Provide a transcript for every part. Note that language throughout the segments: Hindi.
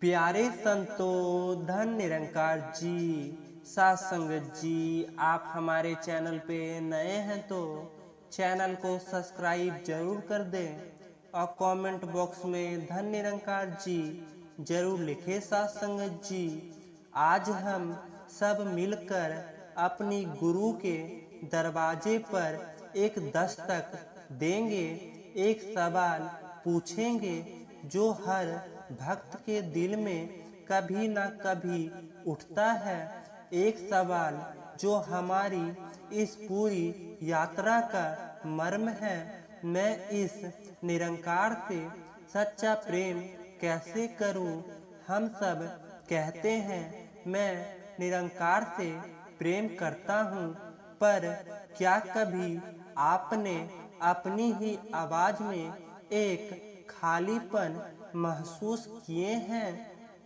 प्यारे संतों, धन निरंकार जी, साथ संगत जी, आप हमारे चैनल पे नए हैं तो चैनल को सब्सक्राइब जरूर कर दें और कमेंट बॉक्स में धन निरंकार जी जरूर लिखें। साथ संगत जी, आज हम सब मिलकर अपनी गुरु के दरवाजे पर एक दस्तक देंगे, एक सवाल पूछेंगे जो हर भक्त के दिल में कभी ना कभी उठता है। एक सवाल जो हमारी इस पूरी यात्रा का मर्म है। मैं इस निरंकार से सच्चा प्रेम कैसे करूं? हम सब कहते हैं मैं निरंकार से प्रेम करता हूं, पर क्या कभी आपने अपनी ही आवाज में एक खालीपन महसूस किए हैं?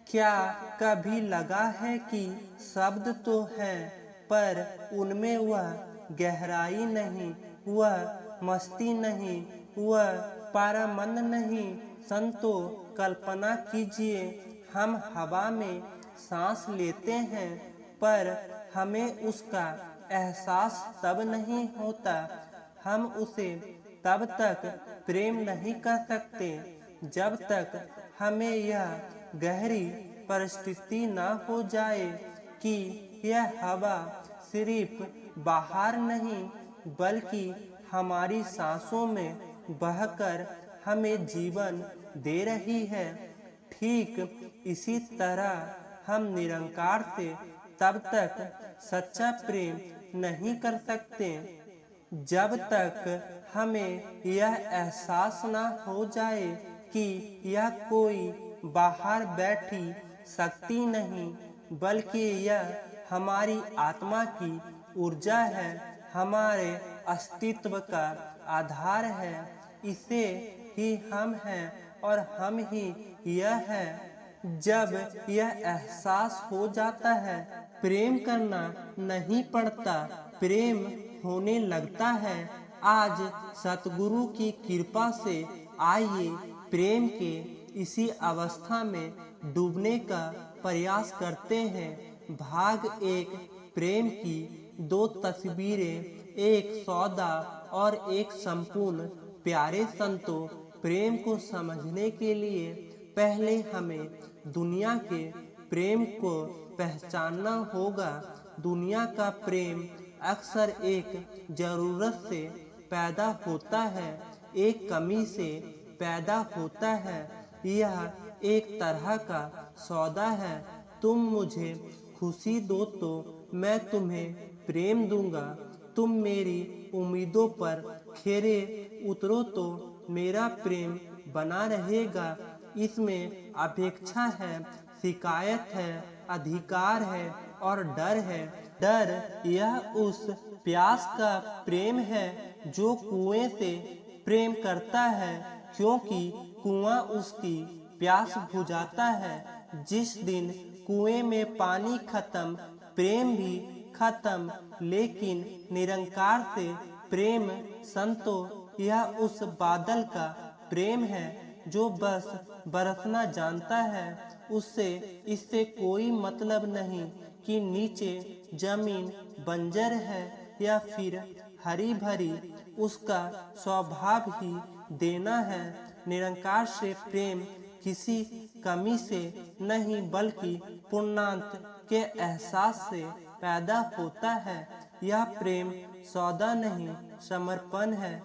क्या कभी लगा है कि शब्द तो हैं, पर उनमें वह गहराई नहीं, वह मस्ती नहीं, वह पारामंद नहीं? संतो, कल्पना कीजिए, हम हवा में सांस लेते हैं, पर हमें उसका एहसास तब नहीं होता। हम उसे तब तक प्रेम नहीं कर सकते जब तक हमें यह गहरी परिस्थिति न हो जाए कि यह हवा सिर्फ बाहर नहीं बल्कि हमारी सांसों में बहकर हमें जीवन दे रही है। ठीक इसी तरह हम निरंकार से तब तक सच्चा प्रेम नहीं कर सकते जब तक हमें यह एहसास न हो जाए कि यह कोई बाहर बैठी शक्ति नहीं बल्कि यह हमारी आत्मा की ऊर्जा है, हमारे अस्तित्व का आधार है। इसे ही हम हैं और हम ही यह है। जब यह एहसास हो जाता है, प्रेम करना नहीं पड़ता, प्रेम होने लगता है। आज सतगुरु की कृपा से आइए प्रेम के इसी अवस्था में डूबने का प्रयास करते हैं। भाग एक, प्रेम की दो तस्वीरें, एक सौदा और एक संपूर्ण। प्यारे संतों, प्रेम को समझने के लिए पहले हमें दुनिया के प्रेम को पहचानना होगा। दुनिया का प्रेम अक्सर एक जरूरत से पैदा होता है, एक कमी से पैदा होता है। यह एक तरह का सौदा है। तुम मुझे खुशी दो तो मैं तुम्हें प्रेम दूंगा, तुम मेरी उम्मीदों पर खरे उतरो तो मेरा प्रेम बना रहेगा। इसमें अपेक्षा है, शिकायत है, अधिकार है और डर है। डर यह उस प्यास का प्रेम है जो कुएं से प्रेम करता है, क्योंकि कुआं उसकी प्यास बुझाता है। जिस दिन कुएं में पानी खत्म, प्रेम भी खत्म। लेकिन निरंकार से प्रेम संतो, यह उस बादल का प्रेम है जो बस बरसना जानता है। उससे इससे कोई मतलब नहीं कि नीचे जमीन बंजर है या फिर हरी भरी, उसका स्वभाव ही देना है। निरंकार से प्रेम किसी कमी से नहीं बल्कि पूर्णांत के एहसास से पैदा होता है। यह प्रेम सौदा नहीं, समर्पण है।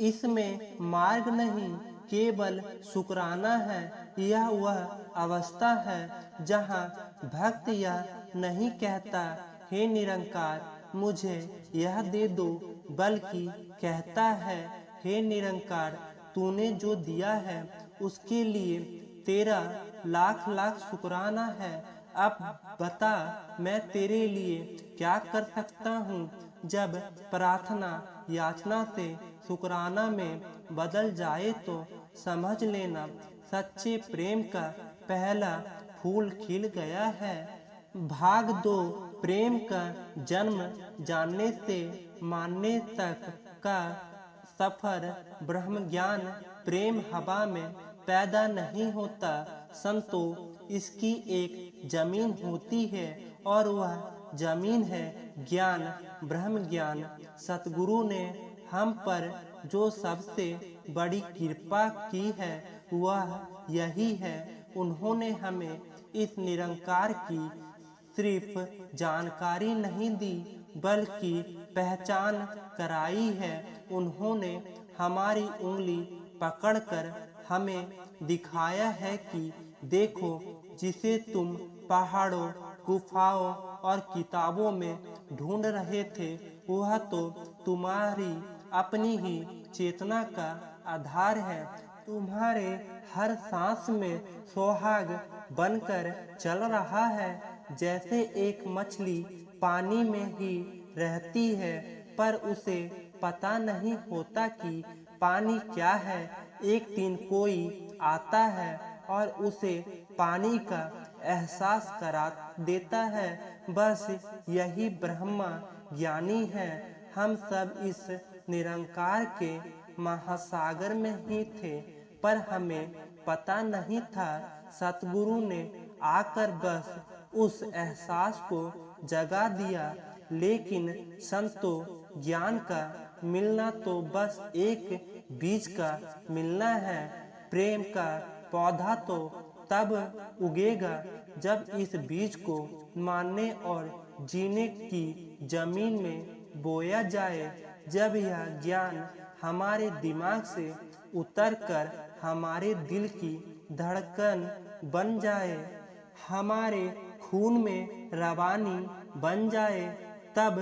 इसमें मार्ग नहीं, केवल शुक्राना है। यह वह अवस्था है जहाँ भक्त यह नहीं कहता हे निरंकार मुझे यह दे दो, बल्कि कहता है हे निरंकार तूने जो दिया है उसके लिए तेरा लाख लाख शुक्राना है। अब बता मैं तेरे लिए क्या कर सकता हूँ। जब प्रार्थना याचना से शुक्राना में बदल जाए तो समझ लेना सच्चे प्रेम का पहला फूल खिल गया है। भाग दो, प्रेम का जन्म जानने से मानने तक का सफर। ब्रह्म ज्ञान प्रेम हवा में पैदा नहीं होता। संतो, इसकी एक जमीन होती है और वह जमीन है ज्ञान, ब्रह्म ज्ञान। सतगुरु ने हम पर जो सबसे बड़ी कृपा की है वह यही है, उन्होंने हमें इस निरंकार की सिर्फ जानकारी नहीं दी बल्कि पहचान कराई है। उन्होंने हमारी उंगली पकड़कर हमें दिखाया है कि देखो, जिसे तुम पहाड़ों, गुफाओं और किताबों में ढूंढ रहे थे वह तो तुम्हारी अपनी ही चेतना का आधार है। तुम्हारे हर सांस में सुहाग बनकर चल रहा है। जैसे एक मछली पानी में ही रहती है पर उसे पता नहीं होता कि पानी क्या है। एक दिन कोई आता है और उसे पानी का एहसास करा देता है। बस यही ब्रह्मा ज्ञानी है। हम सब इस निरंकार के महासागर में ही थे पर हमें पता नहीं था। सतगुरु ने आकर बस उस एहसास को जगा दिया। लेकिन संतो, ज्ञान का मिलना तो बस एक बीज का मिलना है। प्रेम का पौधा तो तब उगेगा जब इस बीज को मानने और जीने की जमीन में बोया जाए। जब यह ज्ञान हमारे दिमाग से उतरकर हमारे दिल की धड़कन बन जाए, हमारे खून में रवानी बन जाए, तब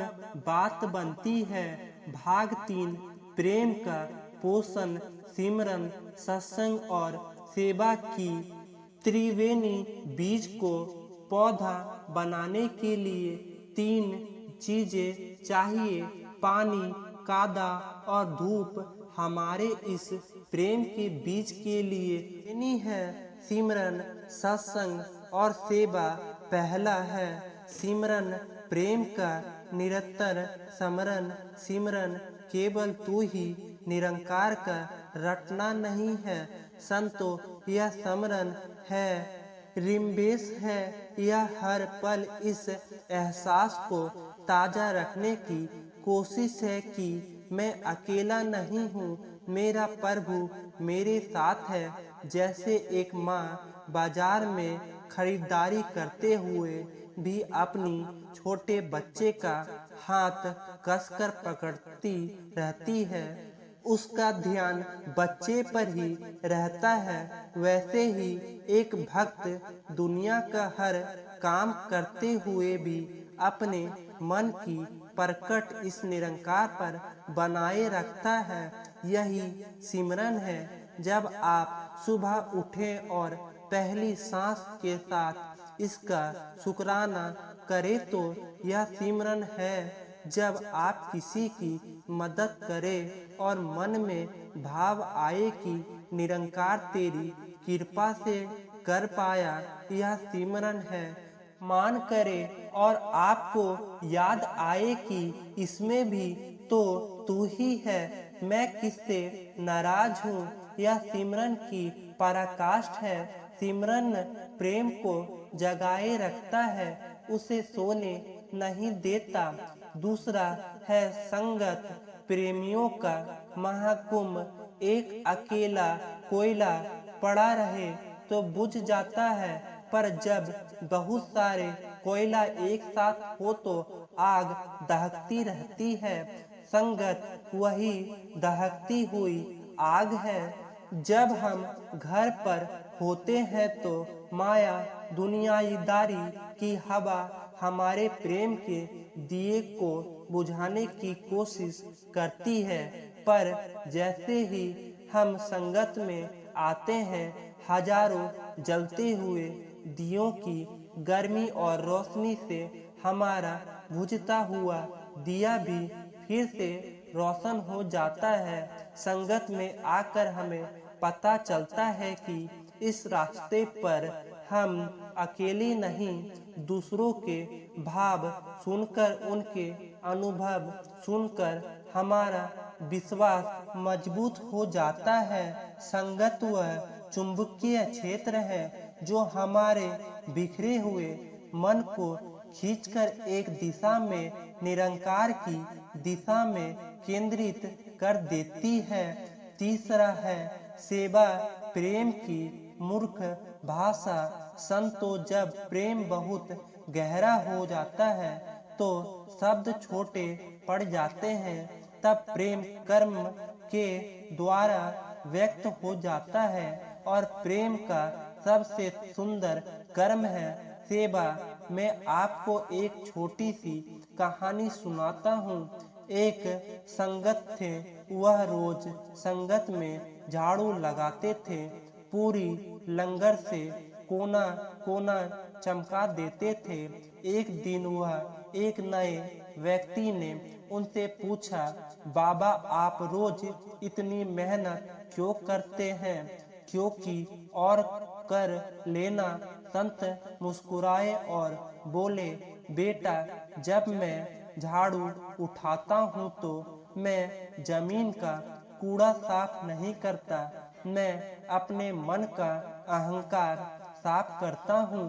बात बनती है भाग 3 प्रेम का पोषण, सिमरन, सत्संग और सेवा की। त्रिवेणी बीज को पौधा बनाने के लिए 3 चीजें चाहिए, पानी, कादा और धूप। हमारे इस प्रेम के बीज के लिए देनी है सिमरन, सत्संग और सेवा। पहला है सिमरन, प्रेम का निरंतर समरन। सिमरन केवल तू ही निरंकार का रटना नहीं है। संतो, यह समरन है, रिम्बेश है। यह हर पल इस एहसास को ताजा रखने की कोशिश है कि मैं अकेला नहीं हूँ, मेरा प्रभु मेरे साथ है। जैसे एक माँ बाजार में खरीदारी करते हुए भी अपनी छोटे बच्चे का हाथ कसकर पकड़ती रहती है, उसका ध्यान बच्चे पर ही रहता है। वैसे ही एक भक्त दुनिया का हर काम करते हुए भी अपने मन की प्रकट इस निरंकार पर बनाए रखता है। यही सिमरन है। जब आप सुबह उठें और पहली सांस के साथ इसका शुक्राना करें तो यह सिमरन है। जब आप किसी की मदद करें और मन में भाव आए कि निरंकार तेरी कृपा से कर पाया, यह सिमरन है। मान करे और आपको याद आए कि इसमें भी तो तू ही है, मैं किससे नाराज हूँ, यह सिमरन की पराकाष्ठ है। सिमरन प्रेम को जगाए रखता है, उसे सोने नहीं देता। दूसरा है संगत, प्रेमियों का महाकुंभ। एक अकेला कोयला पड़ा रहे तो बुझ जाता है, पर जब बहुत सारे कोयला एक साथ हो तो आग दहकती रहती है। संगत वही दहकती हुई आग है। जब हम घर पर होते हैं तो माया दुनियादारी की हवा हमारे प्रेम के दिए को बुझाने की कोशिश करती है, पर जैसे ही हम संगत में आते हैं, हजारों जलते हुए दियों की गर्मी और रोशनी से हमारा बुझता हुआ दिया भी फिर से रोशन हो जाता है। संगत में आकर हमें पता चलता है कि इस रास्ते पर हम अकेले नहीं, दूसरों के भाव सुनकर, उनके अनुभव सुनकर हमारा विश्वास मजबूत हो जाता है। संगत वह चुंबकीय क्षेत्र है जो हमारे बिखरे हुए मन को खींचकर एक दिशा में निरंकार की दिशा में केंद्रित कर देती है। तीसरा है सेवा प्रेम की मूर्ख भाषा। संतो जब प्रेम बहुत गहरा हो जाता है तो शब्द छोटे पड़ जाते हैं। तब प्रेम कर्म के द्वारा व्यक्त हो जाता है और प्रेम का सबसे सुंदर कर्म है सेवा। मैं आपको एक छोटी सी कहानी सुनाता हूँ। एक संगत थे, वह रोज संगत में झाड़ू लगाते थे, पूरी लंगर से कोना कोना चमका देते थे। एक दिन वह एक नए व्यक्ति ने उनसे पूछा, बाबा आप रोज इतनी मेहनत क्यों करते हैं? क्योंकि और कर लेना। संत मुस्कुराए और बोले, बेटा जब मैं झाड़ू उठाता हूँ तो मैं जमीन का कूड़ा साफ नहीं करता, मैं अपने मन का अहंकार साफ करता हूँ।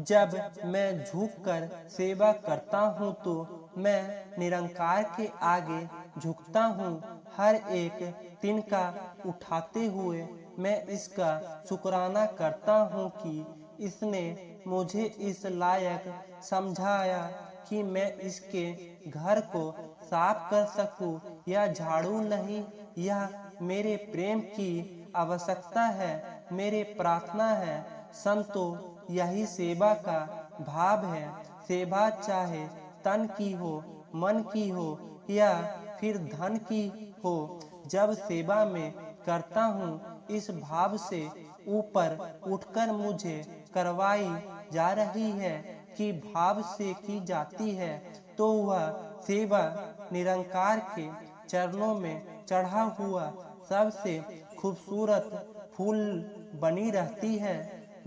जब मैं झुककर सेवा करता हूँ तो मैं निरंकार के आगे झुकता हूँ। हर एक तिनका उठाते हुए मैं इसका शुक्राना करता हूँ कि इसने मुझे इस लायक समझाया कि मैं इसके घर को साफ कर सकूं। यह झाड़ू नहीं, यह मेरे प्रेम की आवश्यकता है, मेरे प्रार्थना है। संतो यही सेवा का भाव है। सेवा चाहे तन की हो, मन की हो या फिर धन की हो, जब सेवा में करता हूँ इस भाव से ऊपर उठकर मुझे करवाई जा रही है कि भाव से की जाती है तो वह सेवा निरंकार के चरणों में चढ़ा हुआ सबसे खूबसूरत फूल बनी रहती है।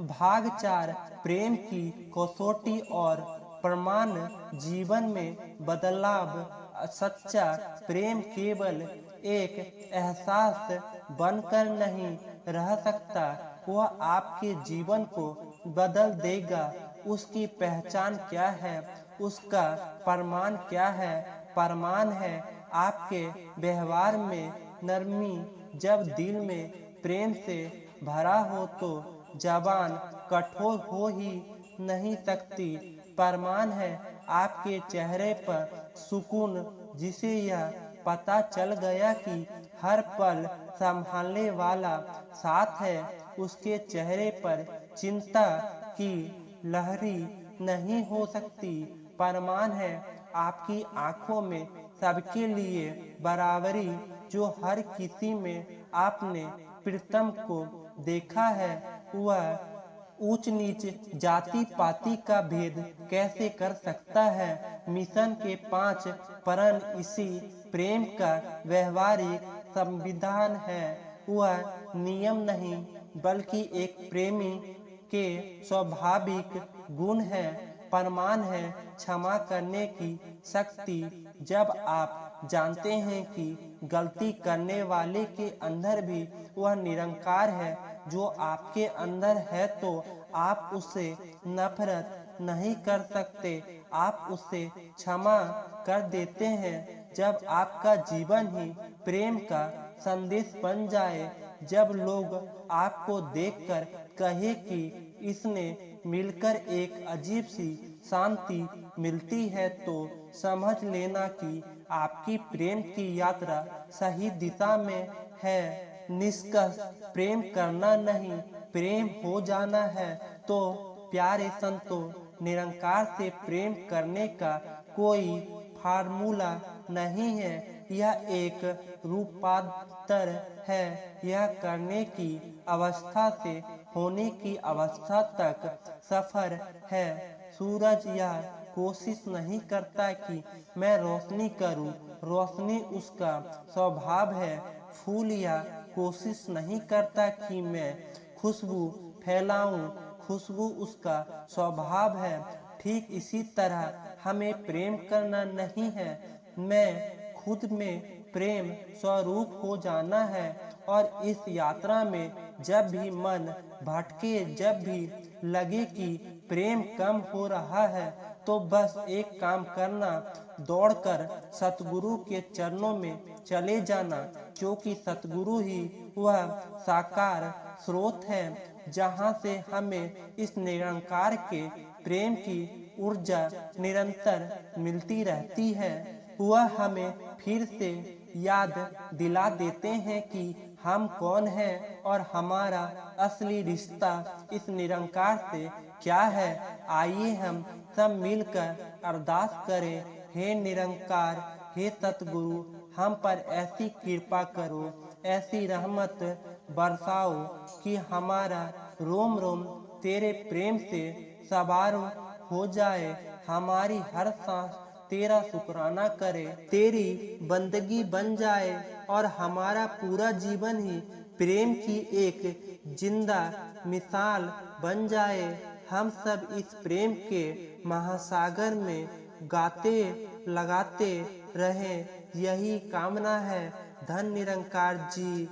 भाग 4 प्रेम की कसौटी और प्रमाण जीवन में बदलाव। सच्चा प्रेम केवल एक एहसास बनकर नहीं रह सकता, वह आपके जीवन को बदल देगा। उसकी पहचान क्या है? उसका प्रमाण क्या है? प्रमाण है आपके व्यवहार में नरमी। जब दिल में प्रेम से भरा हो तो जबान कठोर हो ही नहीं सकती। प्रमाण है आपके चेहरे पर सुकून, जिसे यह पता चल गया कि हर पल संभालने वाला साथ है। उसके चेहरे पर चिंता की लहरी नहीं हो सकती। प्रमाण है आपकी आंखों में सबके लिए बराबरी, जो हर किसी में आपने प्रीतम को देखा है। वह ऊंच नीच जाति पाति का भेद कैसे कर सकता है? मिशन के 5 प्रण इसी प्रेम का व्यवहारिक संविधान है। वह नियम नहीं बल्कि एक प्रेमी के स्वाभाविक गुण है। प्रमाण है क्षमा करने की शक्ति। जब आप जानते हैं कि गलती करने वाले के अंदर भी वह निरंकार है जो आपके अंदर है, तो आप उससे नफरत नहीं कर सकते, आप उससे क्षमा कर देते हैं। जब आपका जीवन ही प्रेम का संदेश बन जाए, जब लोग आपको देखकर कहे कि इसने मिलकर एक अजीब सी शांति मिलती है, तो समझ लेना कि आपकी प्रेम की यात्रा सही दिशा में है। निष्कर्ष, प्रेम करना नहीं, प्रेम हो जाना है। तो प्यारे संतों, निरंकार से प्रेम करने का कोई फार्मूला नहीं है, यह एक रूपांतर है। यह करने की अवस्था से होने की अवस्था तक सफर है। सूरज यह कोशिश नहीं करता कि मैं रोशनी करूं, रोशनी उसका स्वभाव है। फूल यह कोशिश नहीं करता कि मैं खुशबू फैलाऊं, खुशबू उसका स्वभाव है। ठीक इसी तरह हमें प्रेम करना नहीं है, मैं खुद में प्रेम स्वरूप हो जाना है और इस यात्रा में जब भी मन भटके, जब भी लगे कि प्रेम कम हो रहा है, तो बस एक काम करना, दौड़कर सतगुरु के चरणों में चले जाना, क्योंकि सतगुरु ही वह साकार स्रोत है जहाँ से हमें इस निरंकार के प्रेम की ऊर्जा निरंतर मिलती रहती है। वह हमें फिर से याद दिला देते हैं कि हम कौन हैं और हमारा असली रिश्ता इस निरंकार से क्या है। आइए हम सब मिलकर अरदास करें, हे निरंकार, हे सतगुरु, हम पर ऐसी कृपा करो, ऐसी रहमत बरसाओ कि हमारा रोम रोम तेरे प्रेम से सवार हो जाए, हमारी हर सांस तेरा शुक्राना करे, तेरी बंदगी बन जाए और हमारा पूरा जीवन ही प्रेम की एक जिंदा मिसाल बन जाए। हम सब इस प्रेम के महासागर में गाते लगाते रहें, यही कामना है। धन निरंकार जी।